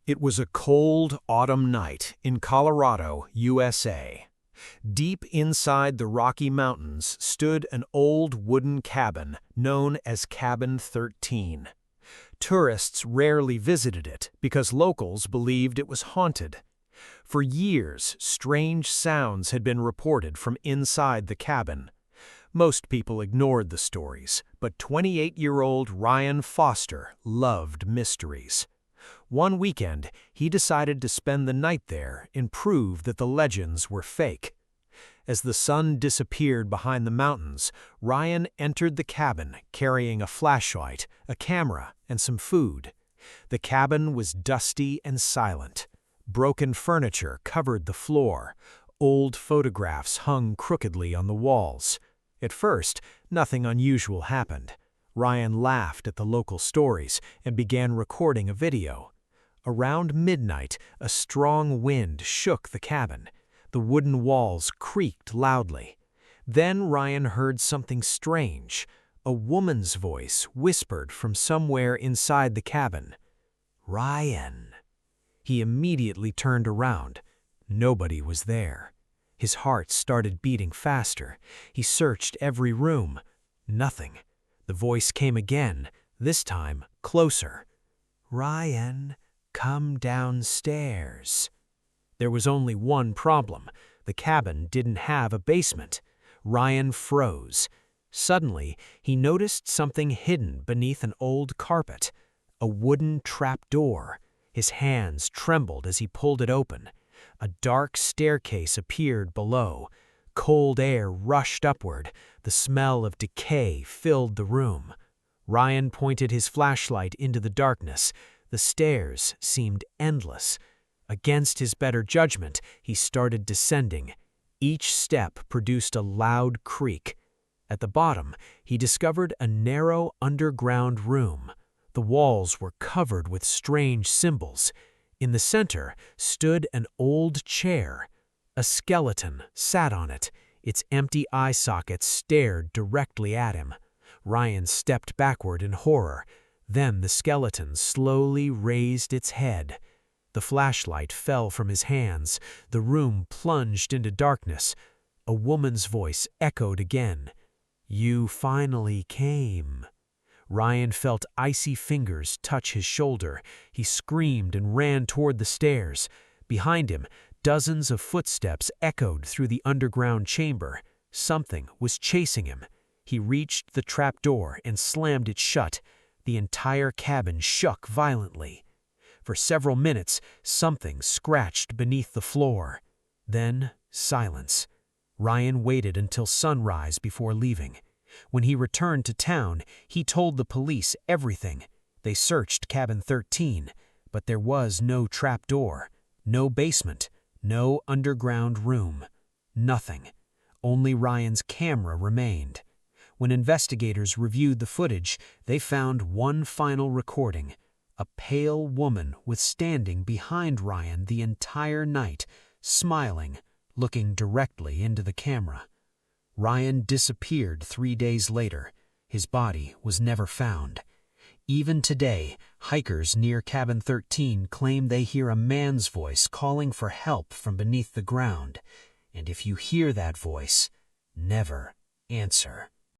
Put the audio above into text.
It was a cold autumn night in Colorado, USA. Deep inside the Rocky Mountains stood an old wooden cabin known as Cabin 13. Tourists rarely visited it because locals believed it was haunted. For years, strange sounds had been reported from inside the cabin. Most people ignored the stories, but 28-year-old Ryan Foster loved mysteries. One weekend, he decided to spend the night there and prove that the legends were fake. As the sun disappeared behind the mountains, Ryan entered the cabin carrying a flashlight, a camera, and some food. The cabin was dusty and silent. Broken furniture covered the floor. Old photographs hung crookedly on the walls. At first, nothing unusual happened. Ryan laughed at the local stories and began recording a video. Around midnight, a strong wind shook the cabin. The wooden walls creaked loudly. Then Ryan heard something strange. A woman's voice whispered from somewhere inside the cabin. "Ryan." He immediately turned around. Nobody was there. His heart started beating faster. He searched every room. Nothing. The voice came again, this time closer. "Ryan, come downstairs." There was only one problem. The cabin didn't have a basement. Ryan froze. Suddenly, he noticed something hidden beneath an old carpet. A wooden trapdoor. His hands trembled as he pulled it open. A dark staircase appeared below. Cold air rushed upward. The smell of decay filled the room. Ryan pointed his flashlight into the darkness. The stairs seemed endless. Against his better judgment, he started descending. Each step produced a loud creak. At the bottom, he discovered a narrow underground room. The walls were covered with strange symbols. In the center stood an old chair. A skeleton sat on it. Its empty eye sockets stared directly at him. Ryan stepped backward in horror. Then the skeleton slowly raised its head. The flashlight fell from his hands. The room plunged into darkness. A woman's voice echoed again. "You finally came." Ryan felt icy fingers touch his shoulder. He screamed and ran toward the stairs. Behind him, dozens of footsteps echoed through the underground chamber. Something was chasing him. He reached the trapdoor and slammed it shut. The entire cabin shook violently. For several minutes, something scratched beneath the floor. Then, silence. Ryan waited until sunrise before leaving. When he returned to town, he told the police everything. They searched Cabin 13, but there was no trapdoor, no basement, no underground room. Nothing. Only Ryan's camera remained. When investigators reviewed the footage, they found one final recording. A pale woman was standing behind Ryan the entire night, smiling, looking directly into the camera. Ryan disappeared 3 days later. His body was never found. Even today, hikers near Cabin 13 claim they hear a man's voice calling for help from beneath the ground. And if you hear that voice, never answer.